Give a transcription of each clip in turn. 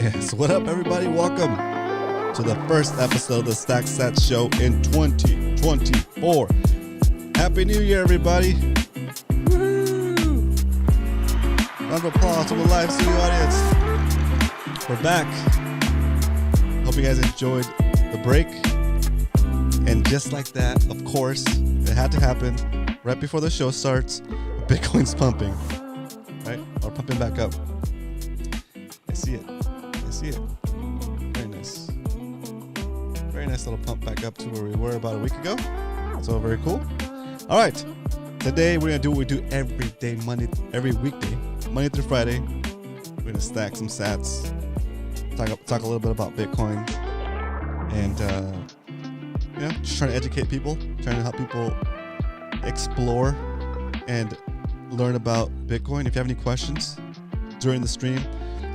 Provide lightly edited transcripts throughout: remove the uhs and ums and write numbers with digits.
Yes, what up, everybody? Welcome to the first episode of the Stack Sats Show in 2024. Happy New Year, everybody. Woo! Round of applause to the live studio audience. We're back. Hope you guys enjoyed the break. And just like that, of course, it had to happen right before the show starts. Bitcoin's pumping, right? Or pumping back up. I see it. Very nice. Very nice little pump back up to where we were about a week ago. So very cool. All right. Today we're going to do what we do every weekday, Monday through Friday. We're going to stack some sats, talk a little bit about Bitcoin, and just trying to educate people, trying to help people explore and learn about Bitcoin. If you have any questions during the stream,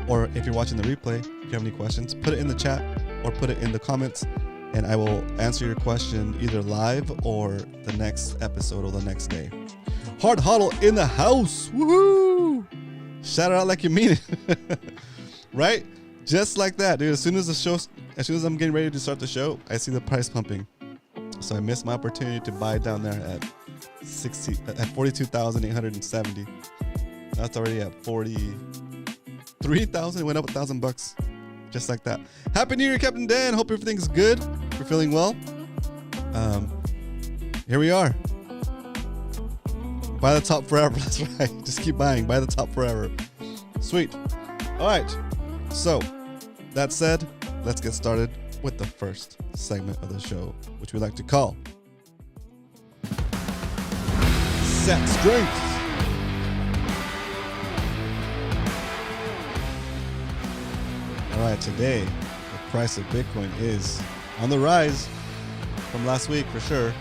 or if you're watching the replay, if you have any questions, put it in the chat or put it in the comments, and I will answer your question either live or the next episode or the next day. Hard Huddle in the house. Woohoo! Shout it out like you mean it. Right? Just like that, dude. As soon as I'm getting ready to start the show, I see the price pumping. So I missed my opportunity to buy down there at 42,870. That's already at 43,000. It went up $1,000 just like that. Happy New Year, Captain Dan. Hope everything's good. You're feeling well. Here we are. Buy the top forever. That's right. Just keep buying. Buy the top forever. Sweet. All right. So that said, let's get started with the first segment of the show, which we like to call Set Strength. All right, today the price of Bitcoin is on the rise from last week for sure.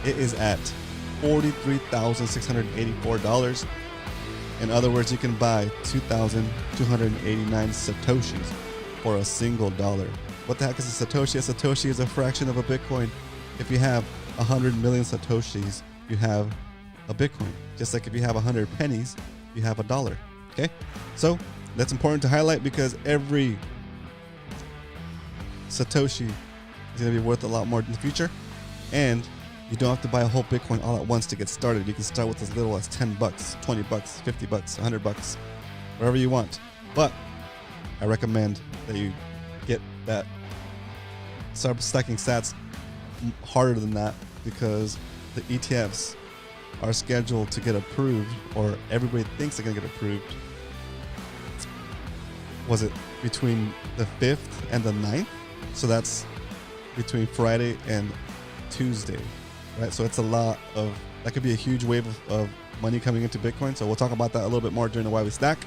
It is at $43,684. In other words, you can buy 2,289 Satoshis for a single dollar. What the heck is a Satoshi? A Satoshi is a fraction of a Bitcoin. If you have 100 million Satoshis, you have a Bitcoin. Just like if you have 100 pennies, you have a dollar. Okay? So that's important to highlight because every Satoshi is going to be worth a lot more in the future. And you don't have to buy a whole Bitcoin all at once to get started. You can start with as little as $10, $20, $50, $100, wherever you want. But I recommend that you get that, start stacking sats harder than that, because the ETFs are scheduled to get approved, or everybody thinks they're going to get approved. Was it between the 5th and the 9th? So that's between Friday and Tuesday, right? So it's a lot of, that could be a huge wave of money coming into Bitcoin. So we'll talk about that a little bit more during the Why We Stack.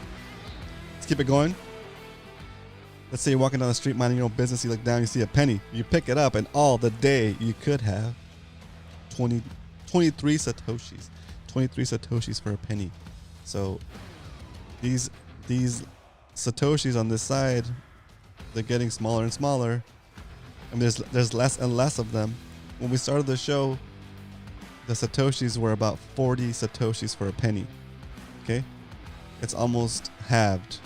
Let's keep it going. Let's say you're walking down the street minding your own business, you look down, you see a penny, you pick it up, and all the day you could have 23 Satoshis. 23 Satoshis for a penny. So these Satoshis on this side, they're getting smaller and smaller, and there's less and less of them. When we started the show, the Satoshis were about 40 Satoshis for a penny. Okay? It's almost halved.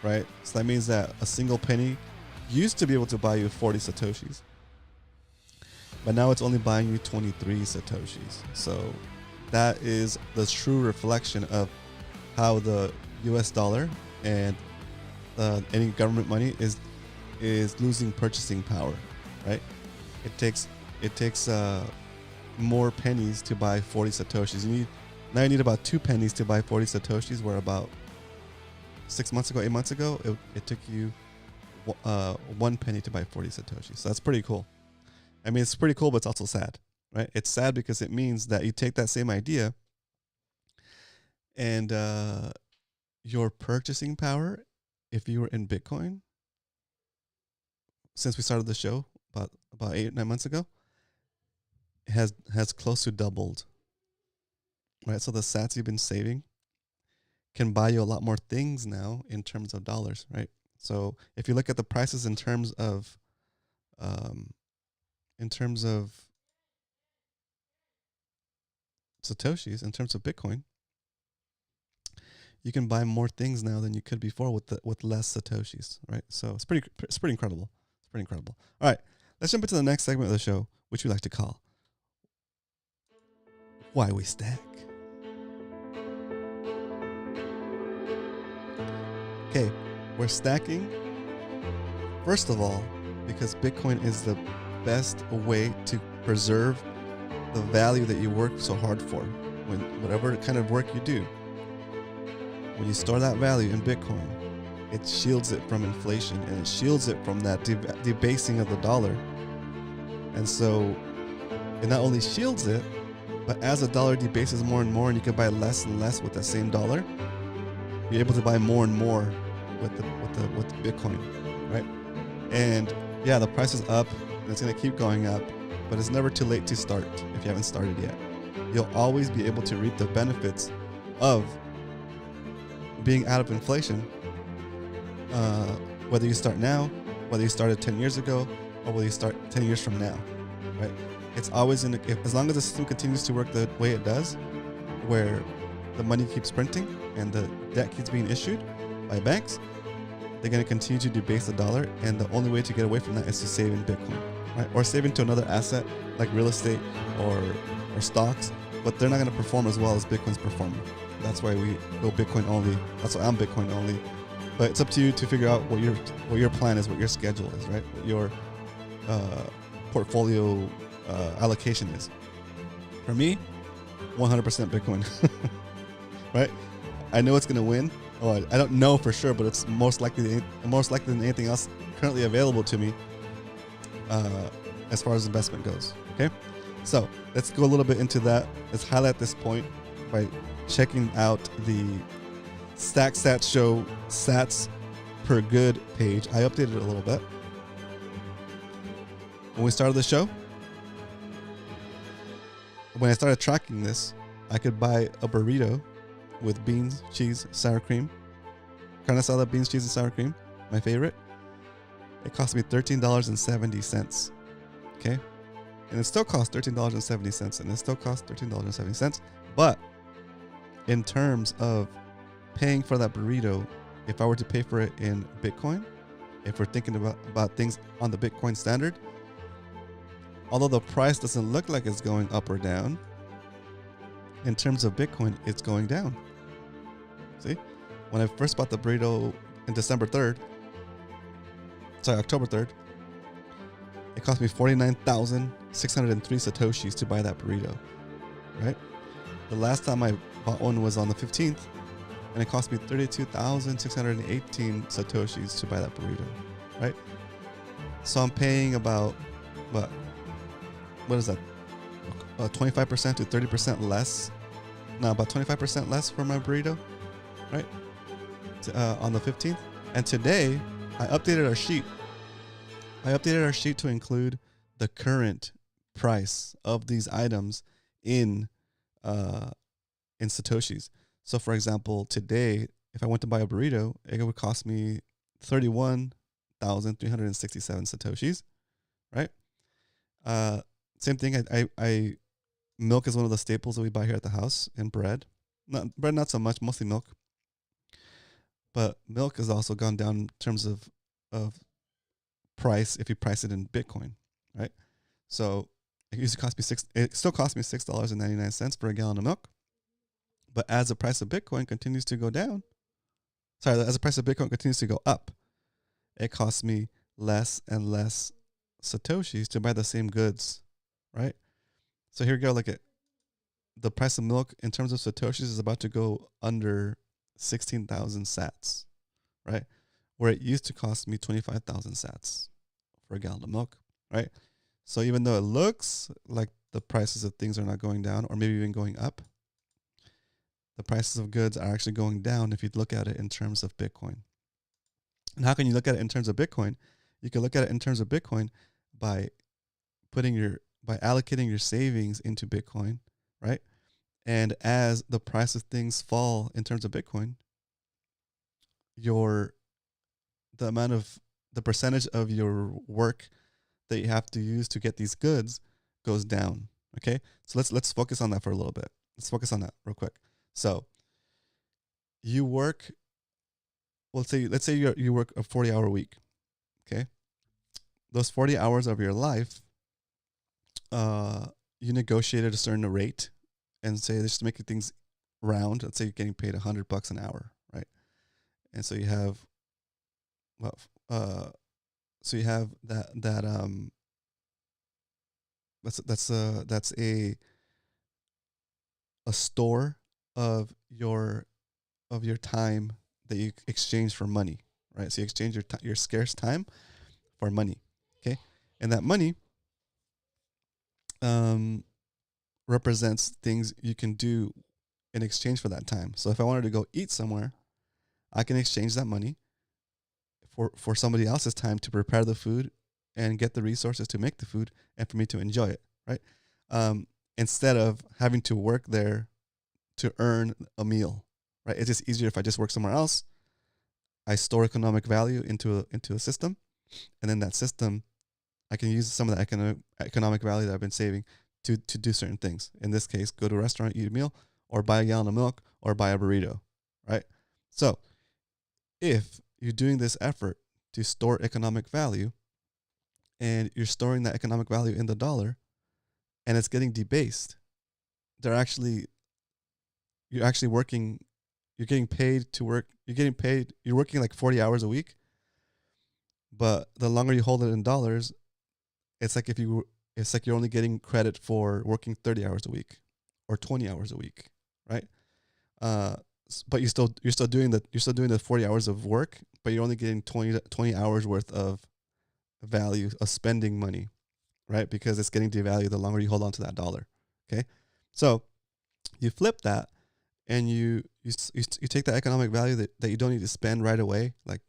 Right? So that means that a single penny used to be able to buy you 40 Satoshis. But now it's only buying you 23 Satoshis. So that is the true reflection of how the US dollar and any government money is losing purchasing power, right? It takes more pennies to buy 40 Satoshis. You need about 2 pennies to buy 40 Satoshis, where about 8 months ago, it took you 1 penny to buy 40 Satoshis. So that's pretty cool. I mean, it's pretty cool, but it's also sad, right? It's sad because it means that you take that same idea and your purchasing power, if you were in Bitcoin, since we started the show about 8 or 9 months ago, has close to doubled, right? So the sats you've been saving can buy you a lot more things now in terms of dollars, right? So if you look at the prices in terms of Satoshis, in terms of Bitcoin, you can buy more things now than you could before with less satoshis, right? So it's pretty incredible. It's pretty incredible. All right, let's jump into the next segment of the show, which we like to call Why We Stack. Okay, we're stacking, first of all, because Bitcoin is the best way to preserve the value that you work so hard for. When whatever kind of work you do, when you store that value in Bitcoin, it shields it from inflation and it shields it from that debasing of the dollar. And so it not only shields it, but as the dollar debases more and more and you can buy less and less with that same dollar, you're able to buy more and more with the Bitcoin, right? And yeah, the price is up and it's going to keep going up, but it's never too late to start if you haven't started yet. You'll always be able to reap the benefits of being out of inflation, whether you start now, whether you started 10 years ago, or whether you start 10 years from now, right? It's always as long as the system continues to work the way it does, where the money keeps printing and the debt keeps being issued by banks, they're going to continue to debase the dollar, and the only way to get away from that is to save in Bitcoin, right? Or save into another asset like real estate or stocks, but they're not going to perform as well as Bitcoin's performing. That's why we go Bitcoin only. That's why I'm Bitcoin only. But it's up to you to figure out what your plan is, what your schedule is, right? What your portfolio allocation is. For me, 100% Bitcoin, right? I know it's going to win. Oh, I don't know for sure, but it's most likely than anything else currently available to me as far as investment goes. Okay, so let's go a little bit into that. Let's highlight this point by checking out the StackSats Show Sats Per Good page. I updated it a little bit. When we started the show, when I started tracking this, I could buy a burrito with beans, cheese, sour cream. Carne asada, beans, cheese, and sour cream. My favorite. It cost me $13.70. Okay? And it still costs $13.70. And it still costs $13.70. But in terms of paying for that burrito, if I were to pay for it in Bitcoin, if we're thinking about things on the Bitcoin standard, although the price doesn't look like it's going up or down, in terms of Bitcoin, it's going down. See? When I first bought the burrito in October 3rd, it cost me 49,603 Satoshis to buy that burrito, right? The last time I bought one was on the 15th, and it cost me 32,618 Satoshis to buy that burrito, right? So I'm paying about, what is that? 25% to 30% less. No, about 25% less for my burrito, right? On the 15th. And today, I updated our sheet. To include the current price of these items in Satoshis. So, for example, today, if I went to buy a burrito, it would cost me 31,367 Satoshis, right? Same thing. I milk is one of the staples that we buy here at the house, and bread. Not so much, mostly milk. But milk has also gone down in terms of price if you price it in Bitcoin, right? So it used to cost me it still costs me $6.99 for a gallon of milk. But as the price of Bitcoin continues to go down, as the price of Bitcoin continues to go up, it costs me less and less Satoshis to buy the same goods, right? So here we go. Look at the price of milk in terms of Satoshis is about to go under 16,000 sats, right? Where it used to cost me 25,000 sats for a gallon of milk, right? So even though it looks like the prices of things are not going down or maybe even going up, the prices of goods are actually going down if you look at it in terms of Bitcoin. And how can you look at it in terms of Bitcoin? You can look at it in terms of Bitcoin by allocating your savings into Bitcoin, right? And as the price of things fall in terms of Bitcoin, the percentage of your work that you have to use to get these goods goes down. Okay, so let's focus on that for a little bit. Let's focus on that real quick. So you work, let's say you work a 40-hour week. Okay. Those 40 hours of your life, you negotiated a certain rate and say, just to make things round, let's say you're getting paid $100 an hour, right? And so you have, so you have that's a store of your time that you exchange for money, right? So you exchange your scarce time for money, okay? And that money represents things you can do in exchange for that time. So if I wanted to go eat somewhere, I can exchange that money for somebody else's time to prepare the food and get the resources to make the food and for me to enjoy it, right? Instead of having to work there to earn a meal, right? It's just easier if I just work somewhere else. I store economic value into a system, and then that system, I can use some of the economic value that I've been saving to do certain things. In this case, go to a restaurant, eat a meal, or buy a gallon of milk, or buy a burrito, right? So if you're doing this effort to store economic value, and you're storing that economic value in the dollar, and it's getting debased, you're actually working, you're getting paid to work, you're working like 40 hours a week, but the longer you hold it in dollars, it's like you're only getting credit for working 30 hours a week or 20 hours a week, right? But you're still doing the 40 hours of work, but you're only getting 20 hours worth of value of spending money, right? Because it's getting devalued the longer you hold on to that dollar. Okay, so you flip that, and you take that economic value that you don't need to spend right away, like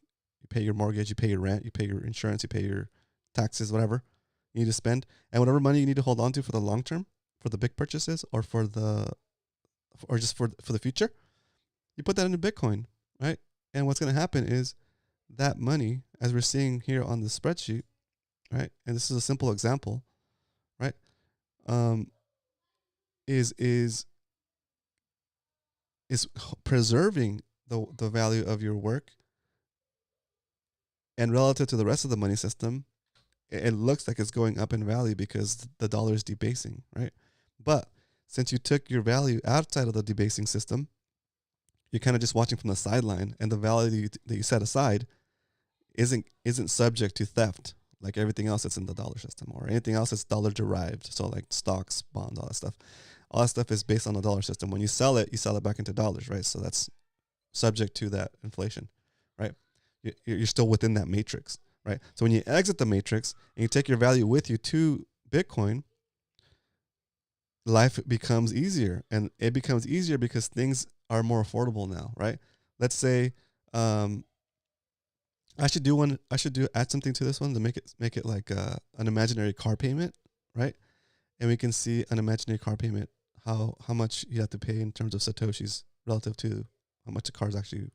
you pay your mortgage, you pay your rent, you pay your insurance, you pay your taxes, whatever you need to spend, and whatever money you need to hold on to for the long term, for the big purchases, or just for the future, you put that into Bitcoin, right? And what's going to happen is that money, as we're seeing here on the spreadsheet, right? And this is a simple example, right? Is preserving the value of your work, and relative to the rest of the money system, it looks like it's going up in value because the dollar is debasing, right? But since you took your value outside of the debasing system, you're kind of just watching from the sideline, and the value that you set aside isn't subject to theft like everything else that's in the dollar system, or anything else that's dollar derived. So like stocks, bonds, all that stuff. All that stuff is based on the dollar system. When you sell it back into dollars, right? So that's subject to that inflation, right? You're still within that matrix, right? So when you exit the matrix and you take your value with you to Bitcoin, life becomes easier, and it becomes easier because things are more affordable now, right? Let's say, I should add something to this one to make it like an imaginary car payment, right? And we can see an imaginary car payment, how much you have to pay in terms of satoshis relative to how much the car is actually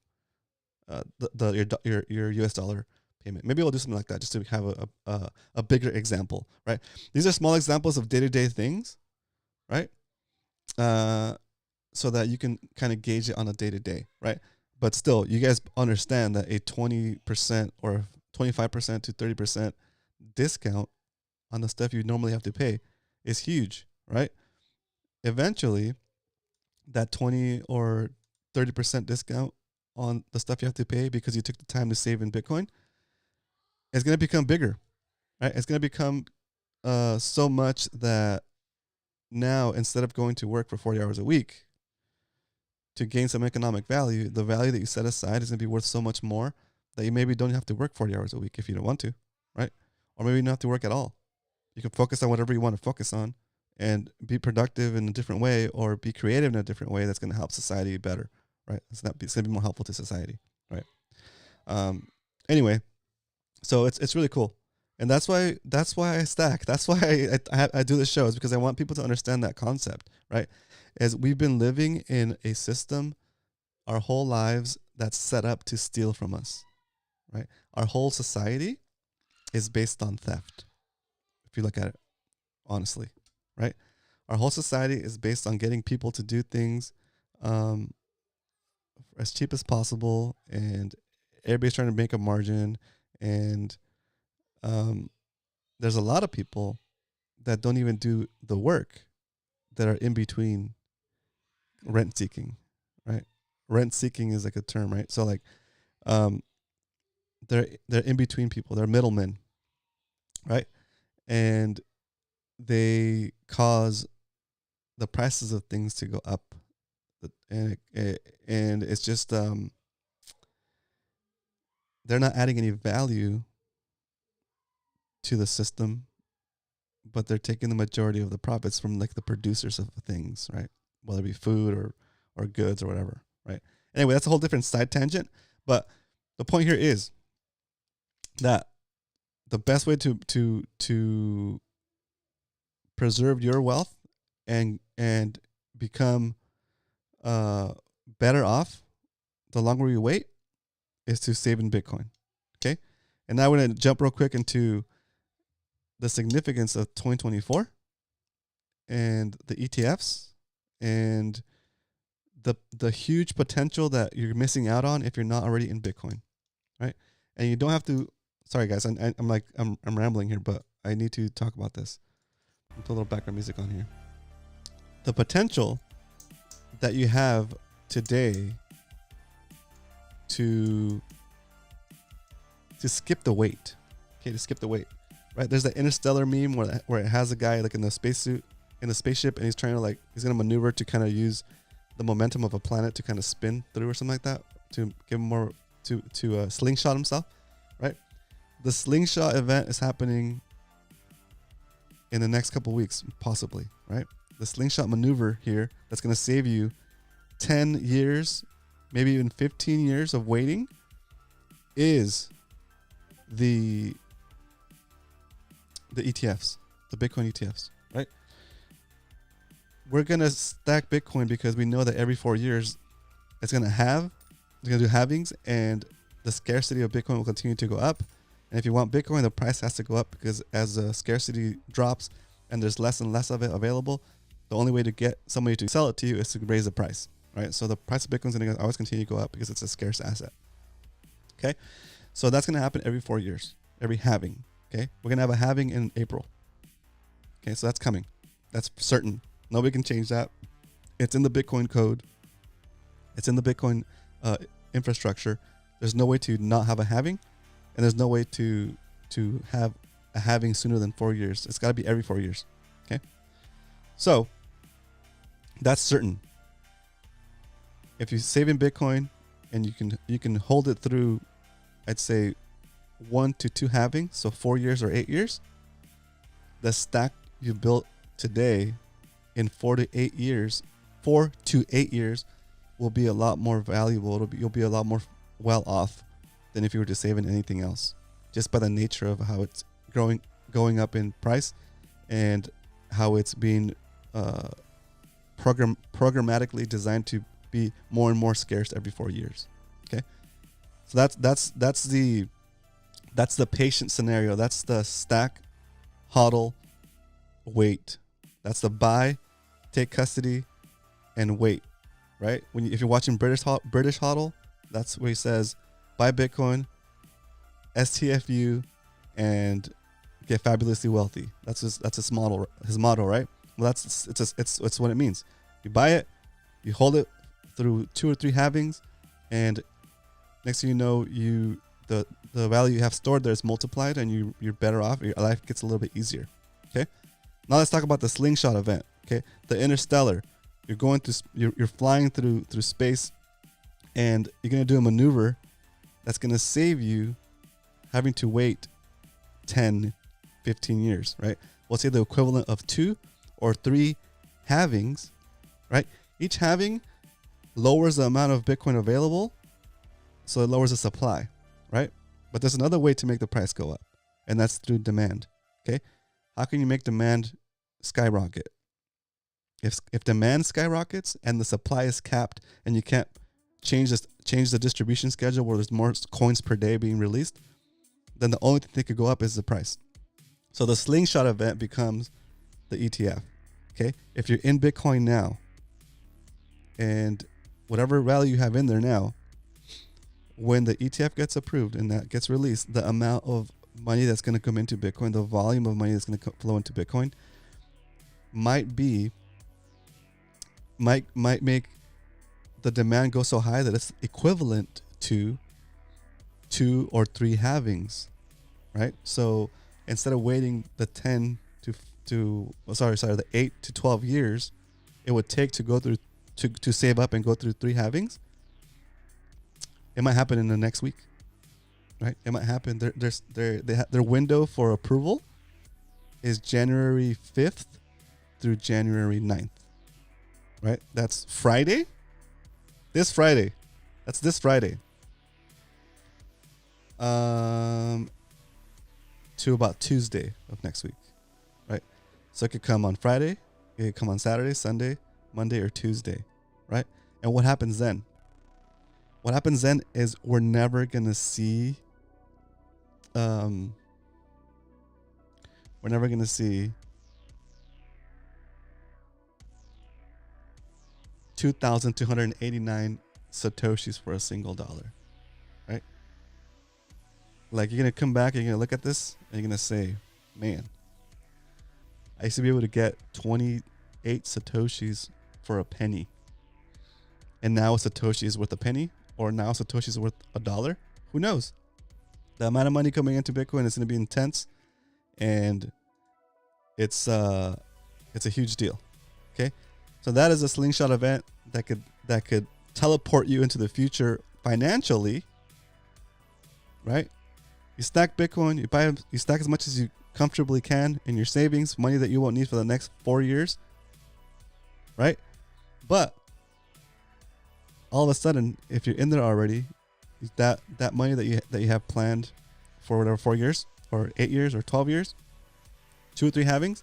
your US dollar payment. Maybe we'll do something like that just to have a bigger example, right? These are small examples of day-to-day things, right? So that you can kind of gauge it on a day-to-day, right? But still, you guys understand that a 20% or 25% to 30% discount on the stuff you normally have to pay is huge, right? Eventually, that 20 or 30% discount on the stuff you have to pay because you took the time to save in Bitcoin is going to become bigger, right? It's going to become so much that now, instead of going to work for 40 hours a week to gain some economic value, the value that you set aside is going to be worth so much more that you maybe don't have to work 40 hours a week if you don't want to, right? Or maybe you don't have to work at all. You can focus on whatever you want to focus on and be productive in a different way, or be creative in a different way that's going to help society better, right? It's going to be more helpful to society, right? Anyway, so it's really cool. And that's why I stack. That's why I do this show, is because I want people to understand that concept, right? As we've been living in a system our whole lives that's set up to steal from us, right? Our whole society is based on theft, if you look at it honestly, right? Our whole society is based on getting people to do things as cheap as possible, and everybody's trying to make a margin. And there's a lot of people that don't even do the work, that are in between rent seeking, right? Rent seeking is like a term, right? So like, they're in between people. They're middlemen, right? And they cause the prices of things to go up, and it's just they're not adding any value to the system, but they're taking the majority of the profits from like the producers of things, right? Whether it be food or goods or whatever, right? Anyway, that's a whole different side tangent. But the point here is that the best way to preserve your wealth and become better off the longer you wait is to save in Bitcoin. Okay? And now we're going to jump real quick into the significance of 2024 and the ETFs and the huge potential that you're missing out on if you're not already in Bitcoin, right? And you don't have to. Sorry, guys, I'm rambling here, but I need to talk about this. I'll put a little background music on here. The potential that you have today to skip the wait. Okay, to skip the wait. Right? There's that Interstellar meme where it has a guy like in the spacesuit, in a spaceship, and he's trying to he's gonna maneuver to kind of use the momentum of a planet to kind of spin through or something like that to give him more to slingshot himself, right? The slingshot event is happening in the next couple weeks, possibly, right? The slingshot maneuver here that's gonna save you 10 years, maybe even 15 years of waiting is the ETFs, the Bitcoin ETFs, right? We're going to stack Bitcoin because we know that every 4 years it's going to do halvings, and the scarcity of Bitcoin will continue to go up. And if you want Bitcoin, the price has to go up because as the scarcity drops and there's less and less of it available, the only way to get somebody to sell it to you is to raise the price, right? So the price of Bitcoin is going to always continue to go up because it's a scarce asset. Okay? So that's going to happen every 4 years, every halving. Okay? We're going to have a halving in April. Okay? So that's coming. That's certain. Nobody can change that. It's in the Bitcoin code. It's in the Bitcoin infrastructure. There's no way to not have a halving, and there's no way to have a halving sooner than 4 years. It's got to be every 4 years. Okay? So that's certain. If you save in Bitcoin and you can hold it through, I'd say 1 to 2 halvings, so 4 years or 8 years, the stack you built today in 4 to 8 years will be a lot more valuable. You'll be a lot more well off than if you were to save in anything else, just by the nature of how it's going up in price and how it's being programmatically designed to be more and more scarce every 4 years. Okay, so that's the patient scenario. That's the stack, hodl, wait. That's the buy, take custody, and wait. Right? If you're watching British hodl, that's where he says buy Bitcoin, STFU, and get fabulously wealthy. That's his motto. His motto, right? Well, it's what it means. You buy it, you hold it through 2 or 3 halvings, and next thing you know, the value you have stored there is multiplied, and you're better off. Your life gets a little bit easier. Okay. Now let's talk about the slingshot event. Okay, the Interstellar. You're going through. You're flying through space, and you're gonna do a maneuver that's gonna save you having to wait 10, 15 years. Right? We'll say the equivalent of 2 or 3 halvings. Right? Each halving lowers the amount of Bitcoin available, so it lowers the supply. Right? But there's another way to make the price go up, and that's through demand. Okay? How can you make demand skyrocket? If demand skyrockets and the supply is capped, and you can't change the distribution schedule where there's more coins per day being released, then the only thing that could go up is the price. So the slingshot event becomes the ETF. Okay? If you're in Bitcoin now, and whatever value you have in there now, when the ETF gets approved and that gets released, the amount of money that's going to come into Bitcoin, the volume of money that's going to flow into Bitcoin might make the demand go so high that it's equivalent to 2 or 3 halvings, right? So instead of waiting the 8 to 12 years it would take to go through to save up and go through 3 halvings, it might happen in the next week, right? It might happen. Their window for approval is January 5th through January 9th, right? That's Friday. This Friday. That's this Friday. To about Tuesday of next week, right? So it could come on Friday, it could come on Saturday, Sunday, Monday, or Tuesday, right? And what happens then? What happens then is we're never gonna see, we're never gonna see 2,289 Satoshis for a single dollar, right? Like, you're gonna come back and you're gonna look at this and you're gonna say, man, I used to be able to get 28 Satoshis for a penny. And now a Satoshi is worth a penny, or now a Satoshi is worth $1. Who knows? The amount of money coming into Bitcoin is gonna be intense, and it's a huge deal. Okay? So that is a slingshot event that could teleport you into the future financially, right? You stack Bitcoin, you stack as much as you comfortably can in your savings, money that you won't need for the next 4 years, right? But all of a sudden, if you're in there already, that money that you have planned for whatever 4 years or 8 years or 12 years, 2 or 3 halvings,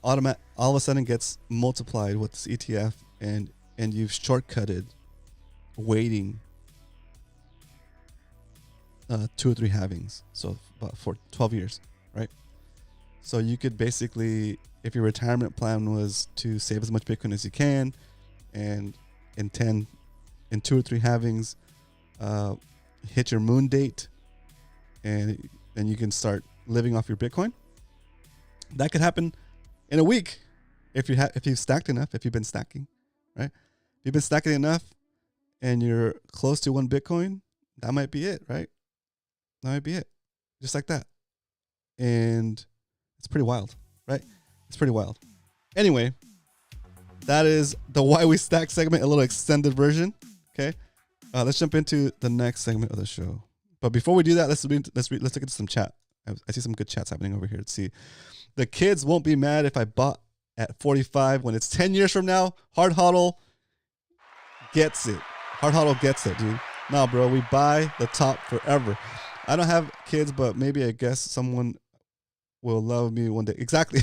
all of a sudden gets multiplied with this ETF, and you've shortcutted waiting 2 or 3 halvings, so about for 12 years, right? So you could basically, if your retirement plan was to save as much Bitcoin as you can, and in 2 or 3 halvings, hit your moon date, and then you can start living off your Bitcoin. That could happen in a week if you've stacked enough, if you've been stacking, right? If you've been stacking enough and you're close to 1 Bitcoin, that might be it, right? That might be it. Just like that. And it's pretty wild, right? It's pretty wild. Anyway, that is the Why We Stack segment, a little extended version. Okay. Let's jump into the next segment of the show. But before we do that, let's look into some chat. I see some good chats happening over here. Let's see. The kids won't be mad if I bought at 45 when it's 10 years from now. Hard Hodl gets it. Hard Hodl gets it, dude. Nah, bro, we buy the top forever. I don't have kids, but maybe I guess someone will love me one day. Exactly.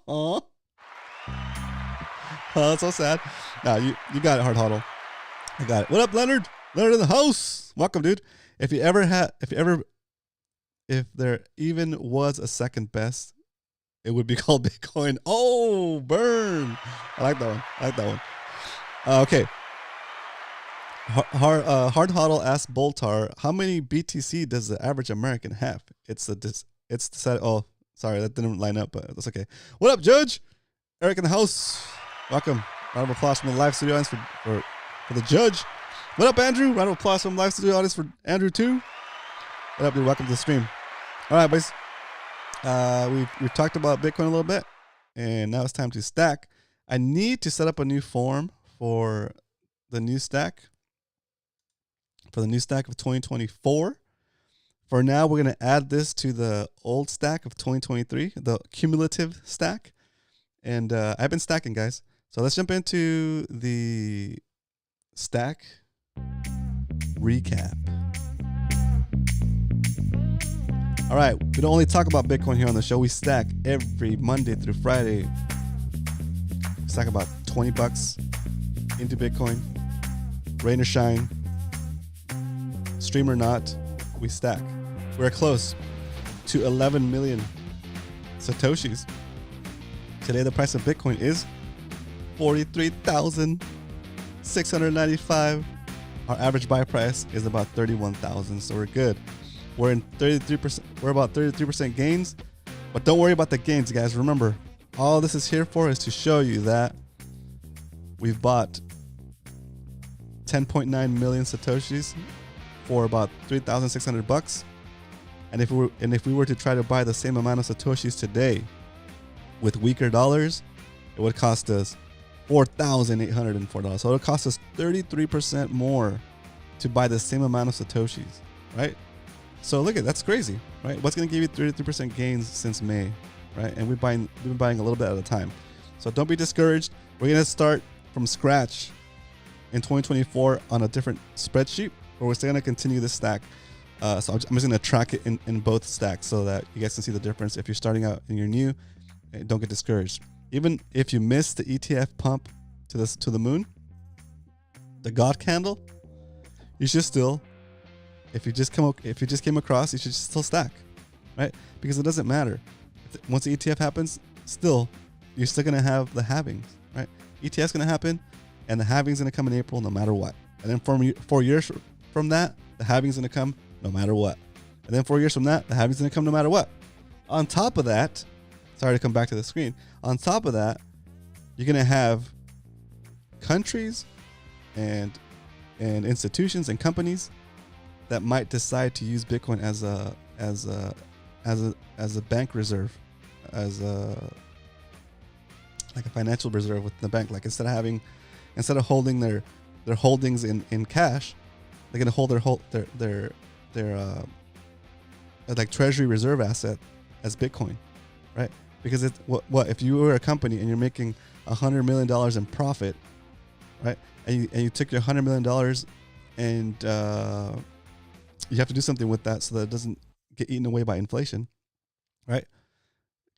Oh, that's so sad. Nah, you got it, Hard Hodl. I got it. What up, Leonard? Leonard in the house. Welcome, dude. If there even was a second best, it would be called Bitcoin. Oh, burn. I like that one. Okay. Hard Hodl asked Boltar, how many BTC does the average American have? It's decided. Oh, sorry, that didn't line up, but that's okay. What up, Judge? Eric in the house. Welcome. Round of applause from the live studio audience for the Judge. What up, Andrew? Round of applause from the live studio audience for Andrew too. What up, dude? Welcome to the stream. All right, boys. We've talked about Bitcoin a little bit, and now it's time to stack. I need to set up a new form for the new stack. For the new stack of 2024. For now, we're going to add this to the old stack of 2023, the cumulative stack. And I've been stacking, guys. So let's jump into the stack recap. All right, we don't only talk about Bitcoin here on the show. We stack every Monday through Friday. We stack about $20 into Bitcoin. Rain or shine, stream or not, we stack. We're close to 11 million Satoshis. Today, the price of Bitcoin is $43,700. $695. Our average buy price is about $31,000, so we're good. We're in 33%. We're about 33% gains, but don't worry about the gains, guys. Remember, all this is here for is to show you that we've bought 10.9 million satoshis for about $3,600. And if we were to try to buy the same amount of satoshis today with weaker dollars, it would cost us $4,804. So it would cost us 33% more to buy the same amount of satoshis, right? So look at that's crazy, right? What's going to give you 33% gains since May, right? And we've been buying a little bit at a time. So don't be discouraged. We're going to start from scratch in 2024 on a different spreadsheet, or we're still going to continue this stack. So I'm just going to track it in both stacks so that you guys can see the difference. If you're starting out and you're new, don't get discouraged. Even if you miss the ETF pump to the moon, the God candle, you should still, if you just came across, you should still stack, right? Because it doesn't matter. Once the ETF happens, you're still gonna have the halvings, right? ETF's gonna happen, and the halving's gonna come in April no matter what. And then 4 years from that, the halving's gonna come no matter what. And then 4 years from that, the halving's gonna come no matter what. On top of that, sorry to come back to the screen. On top of that, you're gonna have countries and institutions and companies that might decide to use Bitcoin as a bank reserve, as like a financial reserve with the bank. Like instead of holding their holdings in cash, they're gonna hold their like treasury reserve asset as Bitcoin, right? Because it's what if you were a company and you're making $100 million in profit, right? And you took your $100 million and you have to do something with that so that it doesn't get eaten away by inflation, right?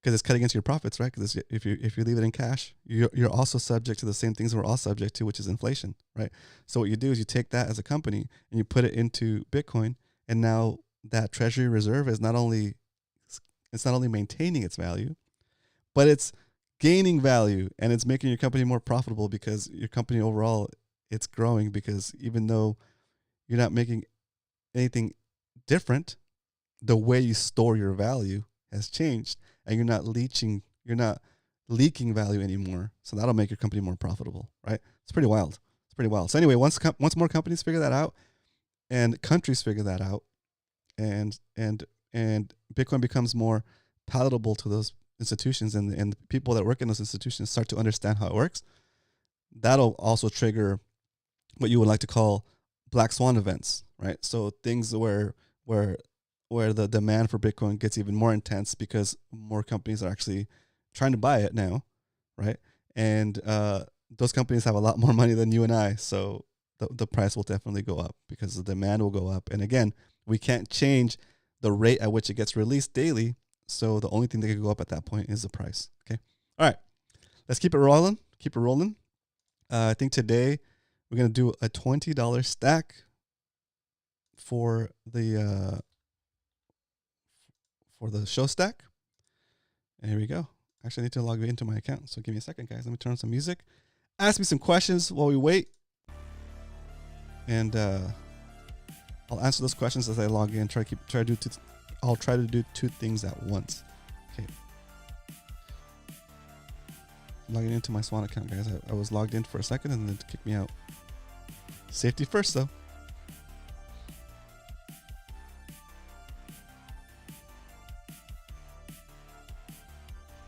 Because it's cut against your profits, right? Because if you leave it in cash, you're also subject to the same things we're all subject to, which is inflation, right? So what you do is you take that as a company and you put it into Bitcoin, and now that treasury reserve is not only maintaining its value, but it's gaining value, and it's making your company more profitable because your company overall, it's growing, because even though you're not making anything different, the way you store your value has changed, and you're not leaking value anymore. So that'll make your company more profitable, right? It's pretty wild. So anyway, once more companies figure that out, and countries figure that out, and Bitcoin becomes more palatable to those institutions, and the people that work in those institutions start to understand how it works, that'll also trigger what you would like to call black swan events, right? So things where the demand for Bitcoin gets even more intense because more companies are actually trying to buy it now, right? And those companies have a lot more money than you and I, so the price will definitely go up because the demand will go up. And again, we can't change the rate at which it gets released daily, so the only thing that can go up at that point is the price. Okay, all right, let's keep it rolling. I think today we're gonna do a $20 stack for the show stack. And here we go. Actually, I need to log into my account, so give me a second, guys. Let me turn on some music. Ask me some questions while we wait, and I'll answer those questions as I log in. I'll try to do two things at once. Okay. Logging into my Swan account, guys. I was logged in for a second and then it kicked me out. Safety first, though.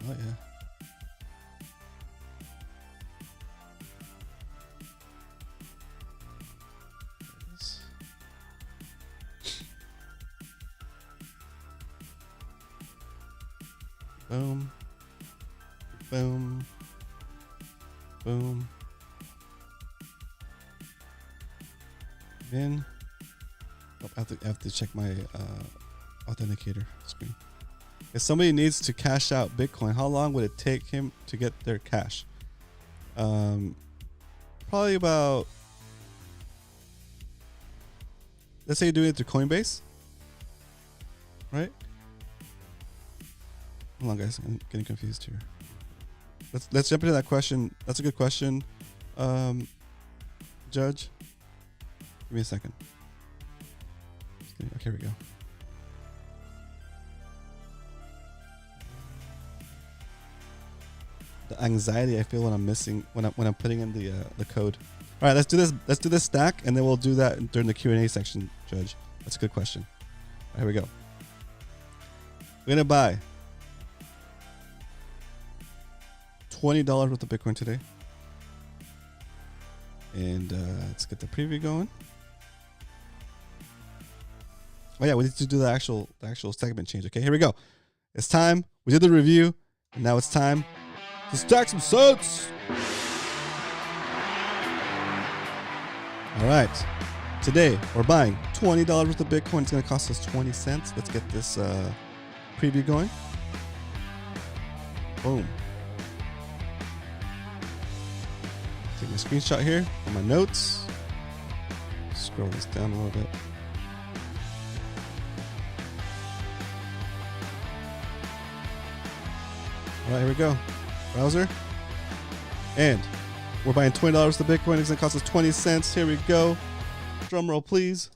Oh, yeah. Boom. Boom. Boom. Then I have to check my authenticator screen. If somebody needs to cash out Bitcoin, how long would it take him to get their cash? Probably about, let's say you're doing it through Coinbase, right? Hold on, guys, I'm getting confused here. Let's jump into that question. That's a good question. Judge? Give me a second. Okay, here we go. The anxiety I feel when I'm missing when I'm putting in the code. All right, let's do this. Let's do this stack, and then we'll do that during the Q&A section, Judge. That's a good question. All right, here we go. We're gonna buy $20 worth of Bitcoin today, and let's get the preview going. Oh yeah, we need to do the actual segment change. Okay, here we go. It's time. We did the review, and now it's time to stack some sats. All right. Today we're buying $20 worth of Bitcoin. It's going to cost us 20 cents. Let's get this preview going. Boom. Take my screenshot here on my notes. Scroll this down a little bit. All right, here we go. Browser. And we're buying $20 worth of Bitcoin. It's going to cost us 20 cents. Here we go. Drum roll, please.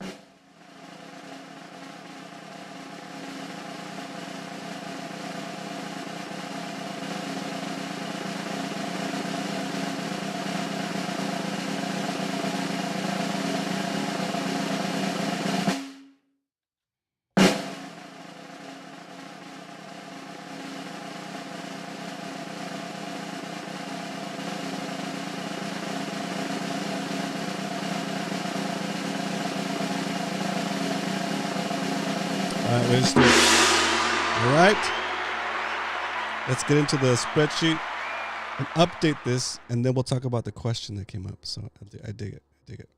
Let's do it. All right. Let's get into the spreadsheet and update this, and then we'll talk about the question that came up. So I dig it. I dig it.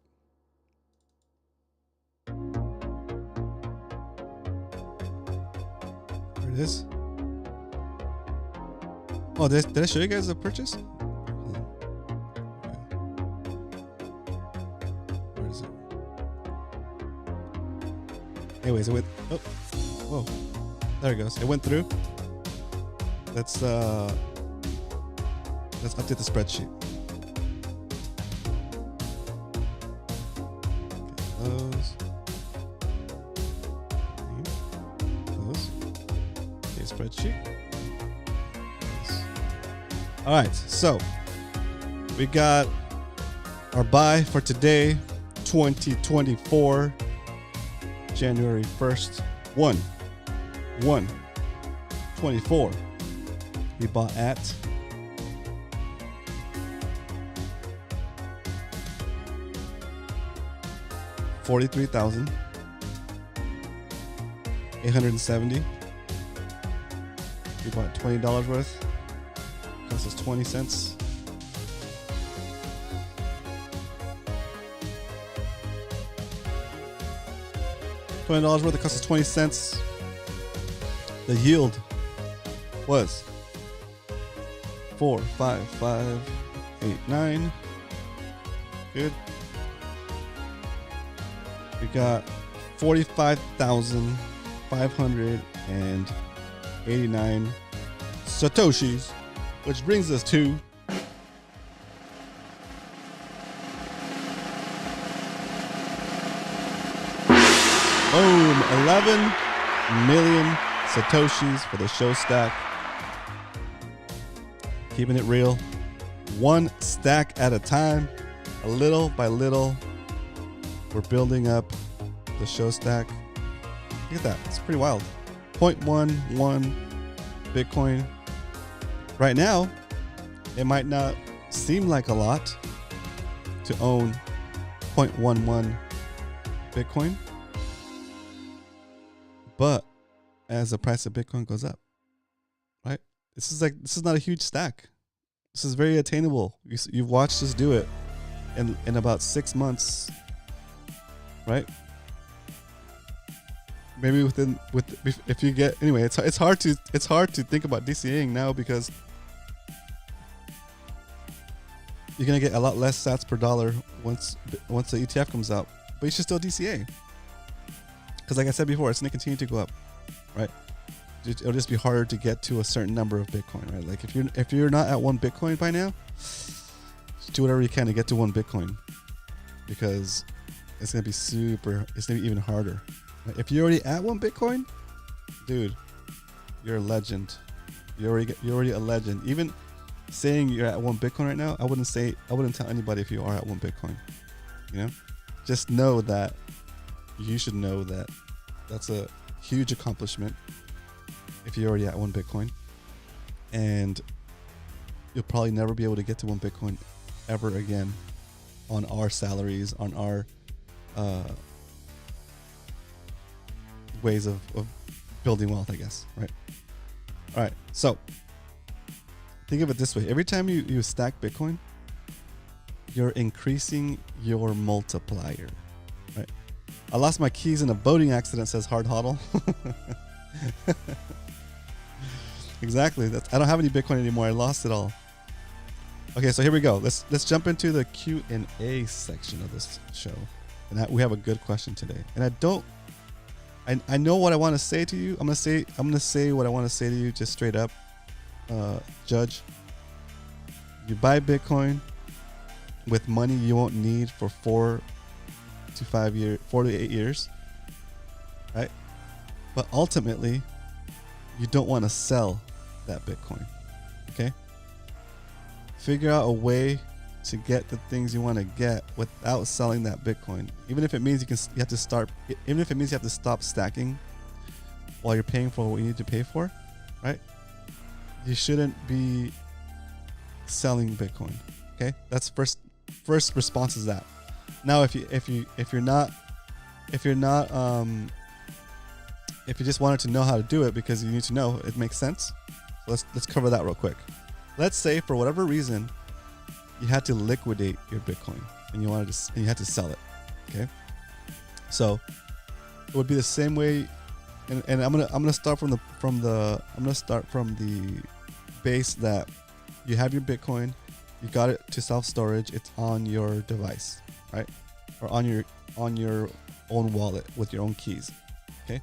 There it is. Oh, did I show you guys the purchase? Where is it? Anyways, it went. Oh. Whoa, there it goes. It went through. Let's update the spreadsheet. Close. Close. Okay, spreadsheet. Yes. All right, so we got our buy for today, 2024, January 1st. 1/1/24. We bought at $43,870. We bought $20 worth. Cost us 20 cents. $20 worth. It cost us 20 cents. The yield was 45589. Good. We got 45,589 satoshis, which brings us to boom, 11 million satoshis for the show stack. Keeping it real, one stack at a time, a little by little. We're building up the show stack. Look at that, it's pretty wild. 0.11 Bitcoin. Right now, it might not seem like a lot to own 0.11 Bitcoin, but as the price of Bitcoin goes up, right? This is not a huge stack. This is very attainable. You've watched us do it in about 6 months, right? Maybe if you get, anyway, it's hard to think about DCAing now because you're gonna get a lot less sats per dollar once the ETF comes out, but you should still DCA because, like I said before, it's gonna continue to go up, right? It'll just be harder to get to a certain number of Bitcoin, right? Like if you're not at 1 Bitcoin by now, just do whatever you can to get to 1 Bitcoin. because it's going to be even harder. Right? If you're already at 1 Bitcoin, dude, you're a legend. You're already a legend. Even saying you're at 1 Bitcoin right now, I wouldn't tell anybody if you are at 1 Bitcoin. You know, just know that you should know that that's a huge accomplishment if you're already at 1 Bitcoin, and you'll probably never be able to get to 1 Bitcoin ever again on our salaries, on our ways of building wealth, I guess, right? All right, so think of it this way. Every time you stack Bitcoin, you're increasing your multiplier, right? I lost my keys in a boating accident, says Hard Hodl. Exactly. I don't have any Bitcoin anymore. I lost it all. Okay, so here we go. Let's jump into the Q&A section of this show. And we have a good question today. And I know what I want to say to you. I'm gonna say what I want to say to you just straight up. Judge, you buy Bitcoin with money you won't need for 4 to 8 years, right? But ultimately, you don't want to sell that Bitcoin, okay? Figure out a way to get the things you want to get without selling that Bitcoin. Even if it means you have to stop stacking while you're paying for what you need to pay for, right? You shouldn't be selling Bitcoin, okay? That's first response is that. Now, if you just wanted to know how to do it because you need to know, it makes sense. So let's cover that real quick. Let's say for whatever reason you had to liquidate your Bitcoin and you had to sell it. Okay, so it would be the same way, and I'm gonna start from the base that you have your Bitcoin, you got it to self-storage, it's on your device, right, or on your own wallet with your own keys. Okay.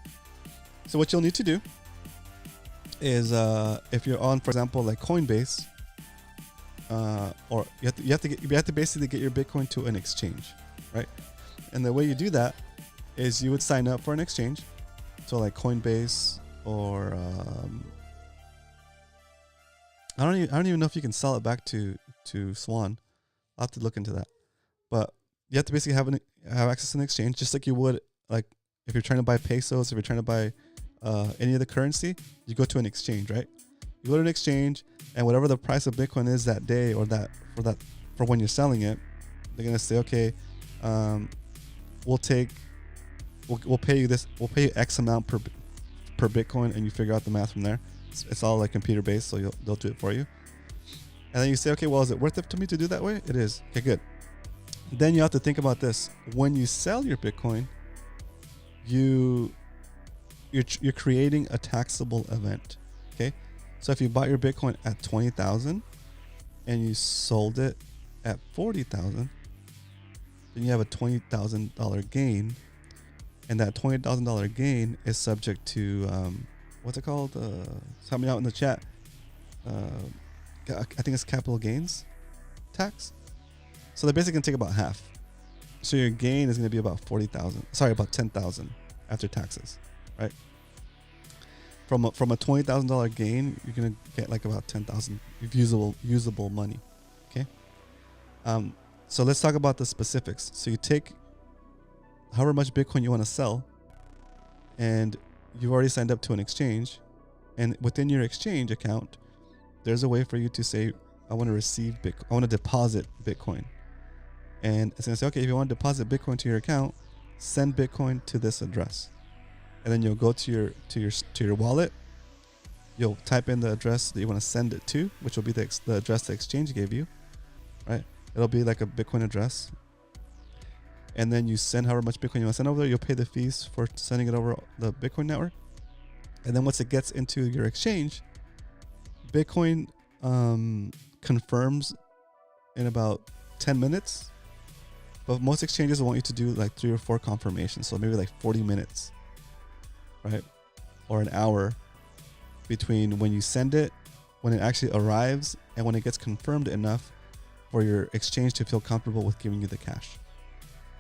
So what you'll need to do is, if you're on, for example, like Coinbase, or you have to basically get your Bitcoin to an exchange, right? And the way you do that is you would sign up for an exchange, so like Coinbase or I don't even know if you can sell it back to Swan. I'll have to look into that, but you have to basically have access to an exchange, just like you would like if you're trying to buy pesos, if you're trying to buy any other currency, you go to an exchange, right? You go to an exchange, and whatever the price of Bitcoin is that day, or for when you're selling it, they're gonna say, okay, we'll pay you this, we'll pay you X amount per Bitcoin, and you figure out the math from there. It's all like computer based, so they'll do it for you. And then you say, okay, well, is it worth it to me to do that way? It is. Okay, good. Then you have to think about this: when you sell your Bitcoin, you're creating a taxable event. Okay, so if you bought your Bitcoin at 20,000 and you sold it at 40,000, then you have a $20,000 gain, and that $20,000 gain is subject to what's it called? Help me out in the chat. I think it's capital gains tax. So they're basically gonna take about half. So your gain is gonna be about 40,000. Sorry, about 10,000 after taxes, right? From a $20,000 gain, you're gonna get like about 10,000 usable money. Okay. So let's talk about the specifics. So you take however much Bitcoin you want to sell, and you've already signed up to an exchange, and within your exchange account, there's a way for you to say, I want to receive Bitcoin, I want to deposit Bitcoin. And it's gonna say, okay, if you want to deposit Bitcoin to your account, send Bitcoin to this address. And then you'll go to your wallet. You'll type in the address that you want to send it to, which will be the address the exchange gave you, right? It'll be like a Bitcoin address. And then you send however much Bitcoin you want to send over there. You'll pay the fees for sending it over the Bitcoin network. And then once it gets into your exchange, Bitcoin confirms in about 10 minutes. But most exchanges want you to do like 3 or 4 confirmations. So maybe like 40 minutes, right? Or an hour between when you send it, when it actually arrives, and when it gets confirmed enough for your exchange to feel comfortable with giving you the cash.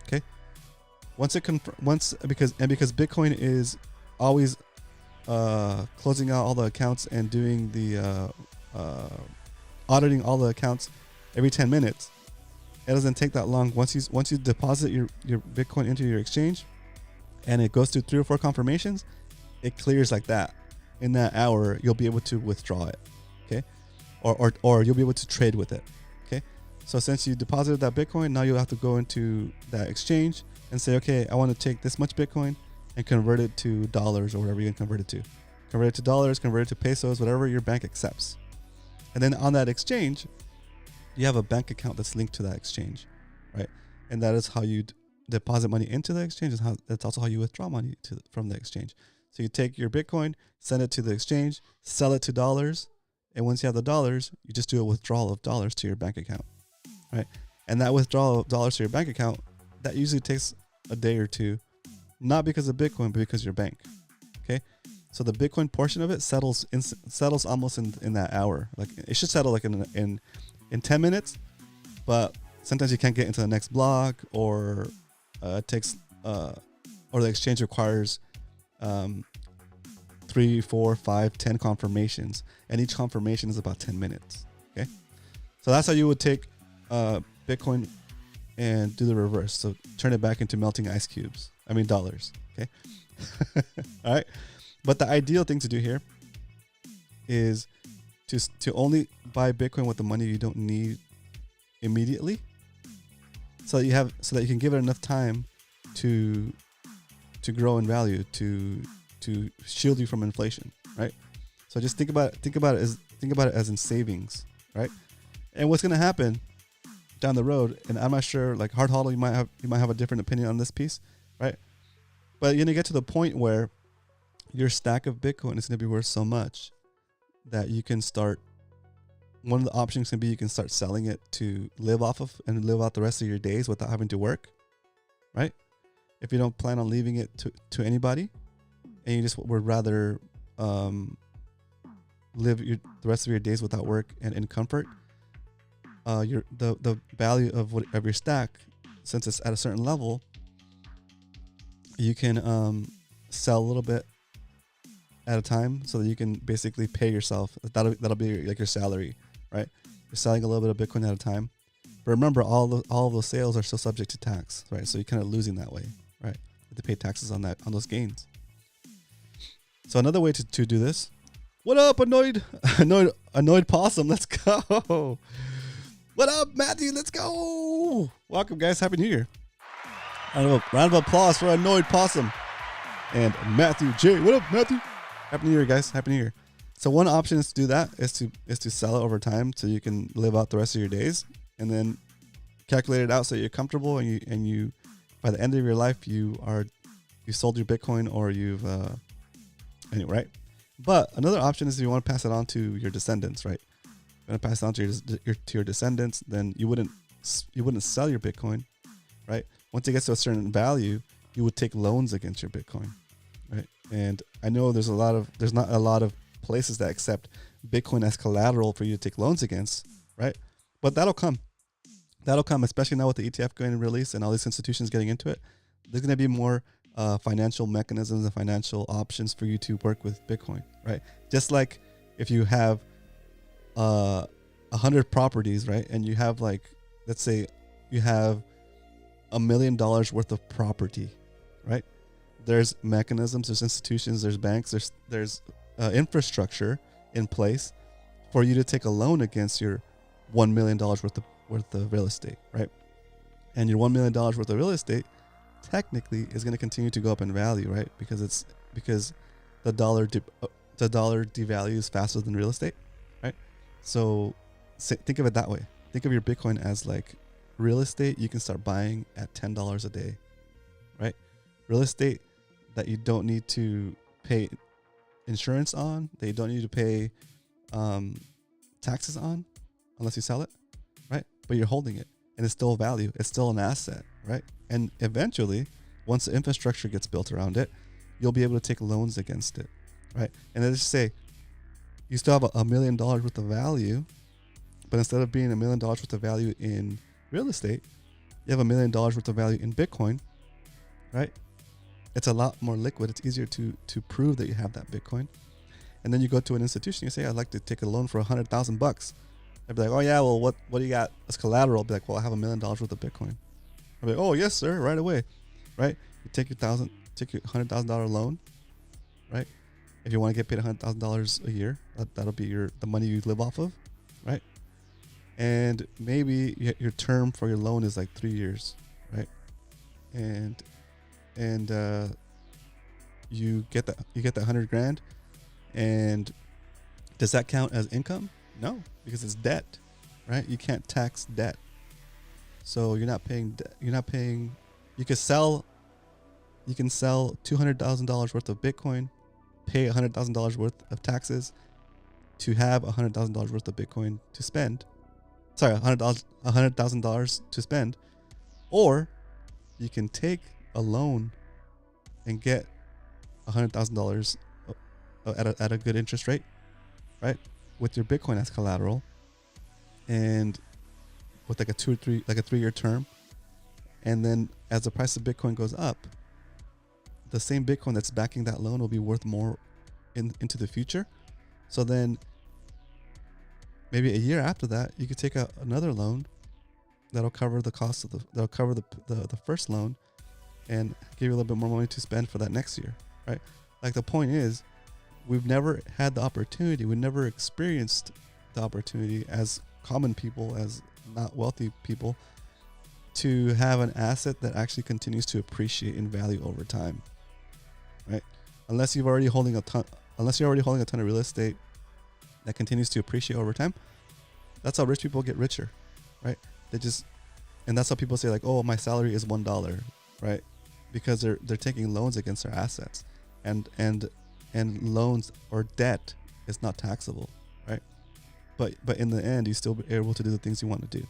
Okay. Because Bitcoin is always closing out all the accounts and doing the auditing all the accounts every 10 minutes. It doesn't take that long. Once you deposit your Bitcoin into your exchange and it goes through 3 or 4 confirmations, it clears like that. In that hour, you'll be able to withdraw it. Okay. Or you'll be able to trade with it. Okay. So since you deposited that Bitcoin, now you'll have to go into that exchange and say, okay, I want to take this much Bitcoin and convert it to dollars or whatever you can convert it to. Convert it to dollars, convert it to pesos, whatever your bank accepts. And then on that exchange, you have a bank account that's linked to that exchange, right? And that is how you deposit money into the exchange. That's also how you withdraw money from the exchange. So you take your Bitcoin, send it to the exchange, sell it to dollars, and once you have the dollars, you just do a withdrawal of dollars to your bank account, right? And that withdrawal of dollars to your bank account, that usually takes a day or two, not because of Bitcoin, but because of your bank. Okay, so the Bitcoin portion of it settles almost in that hour. Like it should settle like in 10 minutes, but sometimes you can't get into the next block, or it takes or the exchange requires 3, 4, 5, 10 confirmations, and each confirmation is about 10 minutes. Okay, so that's how you would take Bitcoin and do the reverse. So turn it back into melting ice cubes. I mean dollars. Okay. All right. But the ideal thing to do here is to only buy Bitcoin with the money you don't need immediately, so that you can give it enough time to grow in value, to shield you from inflation, right? So just think about it as in savings, right? And what's going to happen down the road, and I'm not sure, like Hard Hodl, you might have a different opinion on this piece, right? But you're going to get to the point where your stack of Bitcoin is going to be worth so much that you can start, one of the options can be you can start selling it to live off of and live out the rest of your days without having to work, right? If you don't plan on leaving it to anybody, and you just would rather live the rest of your days without work and in comfort, the value of your stack, since it's at a certain level, you can sell a little bit at a time, so that you can basically pay yourself. That'll be like your salary, right? You're selling a little bit of Bitcoin at a time, but remember, all of those sales are still subject to tax, right? So you're kind of losing that way, right? You have to pay taxes on those gains. So another way to do this. What up, annoyed possum? Let's go. What up, Matthew? Let's go. Welcome, guys. Happy New Year. Round of applause for Annoyed Possum and Matthew J. What up, Matthew? Happy New Year, guys. Happy New Year. So one option is to do that, is to sell it over time so you can live out the rest of your days, and then calculate it out so you're comfortable, and you by the end of your life you sold your Bitcoin, or you've anyway, right? But another option is if you want to pass it on to your descendants, right? You want to pass it on to your descendants, then you wouldn't sell your Bitcoin, right? Once it gets to a certain value, you would take loans against your Bitcoin, right? And I know there's not a lot of places that accept Bitcoin as collateral for you to take loans against, right? But that'll come, especially now with the ETF going to release and all these institutions getting into it. There's going to be more financial mechanisms and financial options for you to work with Bitcoin, right? Just like if you have 100 properties, right? And you have, like, let's say you have $1 million worth of property, right? There's mechanisms, there's institutions, there's banks, there's infrastructure in place for you to take a loan against your $1 million worth of real estate, right? And your $1 million worth of real estate technically is going to continue to go up in value, right? Because the dollar devalues faster than real estate, right? So think of it that way. Think of your Bitcoin as like real estate you can start buying at $10 a day, right? Real estate that you don't need to pay insurance on, that you don't need to pay taxes on unless you sell it, right? But you're holding it, and it's still a value. It's still an asset, right? And eventually, once the infrastructure gets built around it, you'll be able to take loans against it, right? And let's just say you still have $1 million worth of value, but instead of being $1 million worth of value in real estate, you have $1 million worth of value in Bitcoin, right? It's a lot more liquid. It's easier to prove that you have that Bitcoin. And then you go to an institution, you say, I'd like to take a loan for $100,000. They'd be like, oh yeah, well, what do you got as collateral? I'll be like, well, I have $1 million worth of Bitcoin. I'll be like, oh yes, sir, right away, right? You take your $100,000 loan, right? If you want to get paid $100,000 a year, that'll be the money you live off of, right? And maybe your term for your loan is like 3 years, right? And you get that $100,000, and does that count as income? No, because it's debt, right? You can't tax debt, so you're not paying. You can sell $200,000 worth of Bitcoin, pay $100,000 worth of taxes to have $100,000 worth of Bitcoin to spend. Sorry, $100,000 to spend, or you can take a loan and get $100,000 at a good interest rate, right? With your Bitcoin as collateral, and with like a 3-year term, and then as the price of Bitcoin goes up, the same Bitcoin that's backing that loan will be worth more into the future. So then maybe a year after that, you could take another loan that'll cover the cost of the first loan and give you a little bit more money to spend for that next year, right? Like, the point is, we've never had the opportunity, we never experienced the opportunity as common people, as not wealthy people, to have an asset that actually continues to appreciate in value over time, right? Unless you're already holding a ton of real estate that continues to appreciate over time. That's how rich people get richer, right? And that's how people say, like, oh, my salary is $1, right? Because they're taking loans against their assets, and loans or debt is not taxable, right? But in the end, you still be able to do the things you want to do,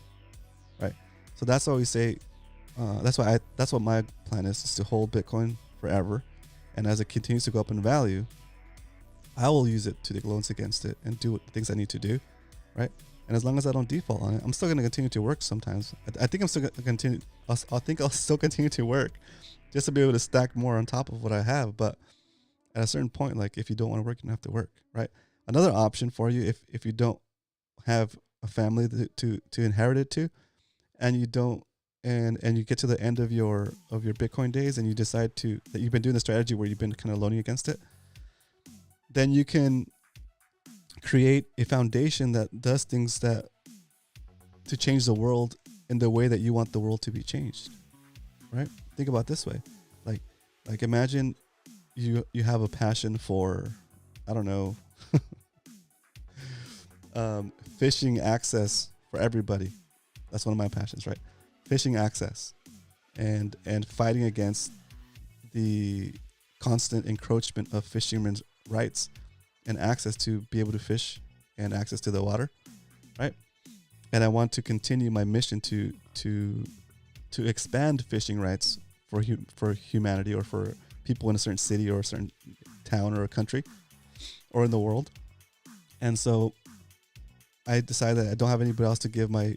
right? So that's why we say, that's what my plan is to hold Bitcoin forever, and as it continues to go up in value, I will use it to take loans against it and do the things I need to do, right? And as long as I don't default on it, I'm still going to continue to work sometimes. I think I'm still going to continue. I think I'll still continue to work just to be able to stack more on top of what I have. But at a certain point, like, if you don't want to work, you don't have to work, right? Another option for you, if you don't have a family to inherit it to, and you don't, and you get to the end of your Bitcoin days, and you decide that you've been doing the strategy where you've been kind of loaning against it, then you can create a foundation that does things to change the world in the way that you want the world to be changed, right? Think about it this way. Like imagine you have a passion for, I don't know, fishing access for everybody. That's one of my passions, right? Fishing access and fighting against the constant encroachment of fishermen's rights and access to be able to fish and access to the water, right? And I want to continue my mission to expand fishing rights for humanity, or for people in a certain city or a certain town or a country or in the world. And so I decided that I don't have anybody else to give my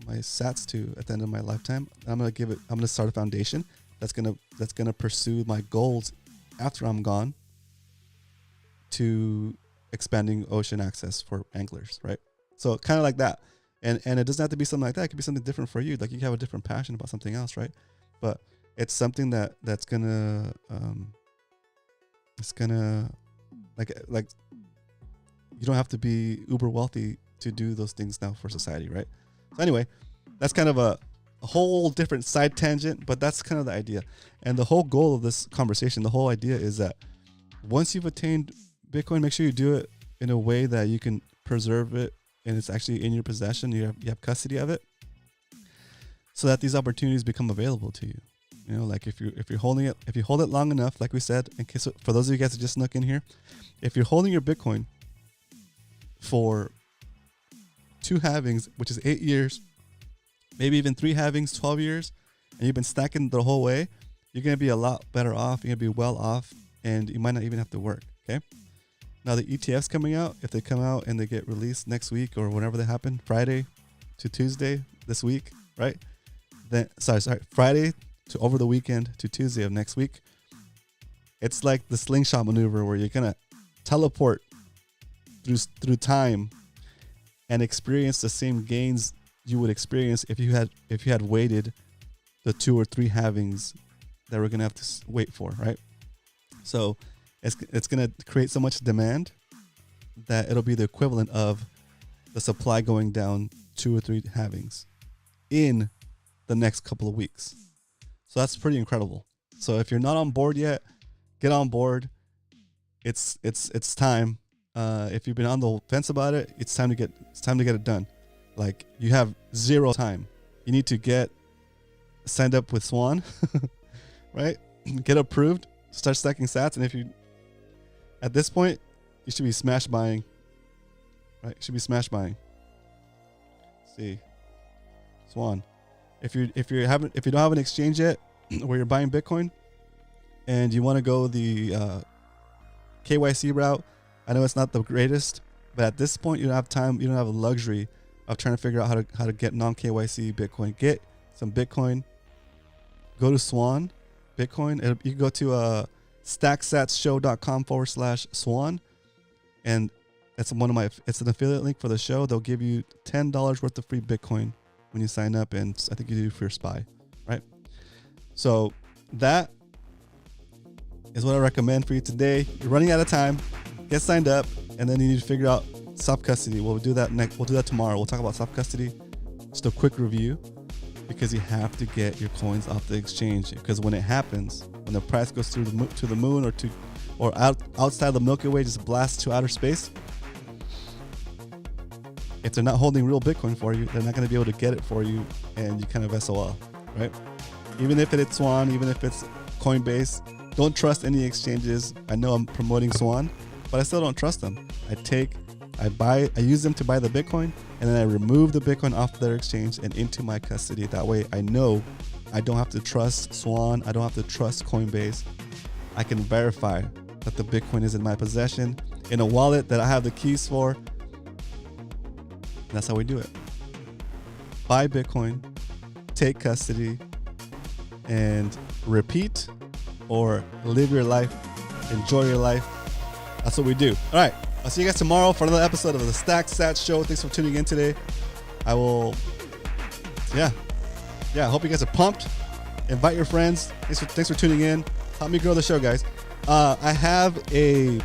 sats to at the end of my lifetime. I'm gonna start a foundation that's gonna pursue my goals after I'm gone, to expanding ocean access for anglers, right? So kind of like that. And it doesn't have to be something like that. It could be something different for you. Like, you can have a different passion about something else, right? But it's something that's gonna like you don't have to be uber wealthy to do those things now for society, right? So anyway, that's kind of a whole different side tangent, but that's kind of the idea. And the whole goal of this conversation, the whole idea is that once you've attained Bitcoin, make sure you do it in a way that you can preserve it and it's actually in your possession. You have custody of it, so that these opportunities become available to you. You know, like if you hold it long enough, like we said, in case, for those of you guys that just snuck in here, if you're holding your Bitcoin for 2 halvings, which is 8 years, maybe even 3 halvings, 12 years, and you've been stacking the whole way, you're going to be a lot better off. You're going to be well off, and you might not even have to work. Okay. Now the ETFs coming out, if they come out and they get released next week or whenever they happen, Friday to Tuesday this week, right? then Friday to over the weekend to Tuesday of next week. It's like the slingshot maneuver where you're gonna teleport through time and experience the same gains you would experience if you had waited the 2 or 3 halvings that we're gonna have to wait for, right? So it's gonna create so much demand that it'll be the equivalent of the supply going down 2 or 3 halvings in the next couple of weeks. So that's pretty incredible. So if you're not on board yet, get on board. It's time. If you've been on the fence about it, it's time to get it done. Like, you have 0 time. You need to get signed up with Swan, right? Get approved, start stacking sats, and if you at this point, you should be smash buying. Right? You should be smash buying. Let's see, Swan. If you don't have an exchange yet where you're buying Bitcoin, and you want to go the KYC route, I know it's not the greatest, but at this point you don't have time. You don't have the luxury of trying to figure out how to get non-KYC Bitcoin. Get some Bitcoin. Go to Swan Bitcoin. You can go to stacksatshow.com/Swan, and it's an affiliate link for the show. They'll give you $10 worth of free Bitcoin when you sign up, and I think you do for your SPY, right? So that is what I recommend for you today. You're running out of time. Get signed up, and then you need to figure out self-custody. We'll do that next. We'll do that tomorrow. We'll talk about self-custody. Just a quick review, because you have to get your coins off the exchange. Because when it happens, when the price goes to the moon or outside the Milky Way, just blasts to outer space, if they're not holding real Bitcoin for you, they're not going to be able to get it for you, and you kind of SOL, right? Even if it's Swan, even if it's Coinbase, don't trust any exchanges. I know I'm promoting Swan, but I still don't trust them. I use them to buy the Bitcoin, and then I remove the Bitcoin off their exchange and into my custody. That way I know I don't have to trust Swan. I don't have to trust Coinbase. I can verify that the Bitcoin is in my possession in a wallet that I have the keys for. That's how we do it. Buy Bitcoin, take custody, and repeat or live your life, enjoy your life. That's what we do. All right. I'll see you guys tomorrow for another episode of the Stack Sats Show. Thanks for tuning in today. I hope you guys are pumped. Invite your friends. Thanks for tuning in. Help me grow the show, guys. I have a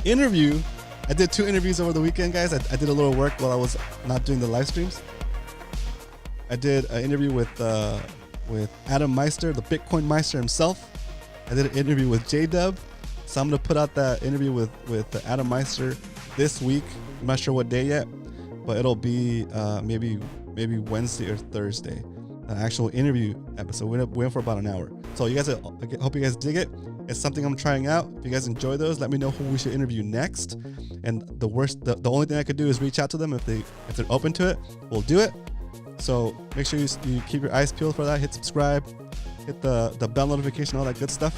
interview. I did 2 interviews over the weekend, guys. I did a little work while I was not doing the live streams. I did an interview with Adam Meister, the Bitcoin Meister himself. I did an interview with J-Dub. So I'm going to put out that interview with Adam Meister this week. I'm not sure what day yet, but it'll be maybe Wednesday or Thursday. An actual interview episode. We went for about an hour. So I hope you guys dig it. It's something I'm trying out. If you guys enjoy those, let me know who we should interview next. And the only thing I could do is reach out to them. If they're open to it, we'll do it. So make sure you keep your eyes peeled for that. Hit subscribe, hit the bell notification, all that good stuff.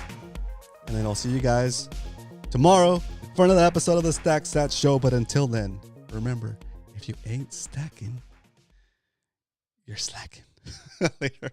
And then I'll see you guys tomorrow for another episode of the Stack Sats Show. But until then, remember, if you ain't stacking, you're slacking. Later.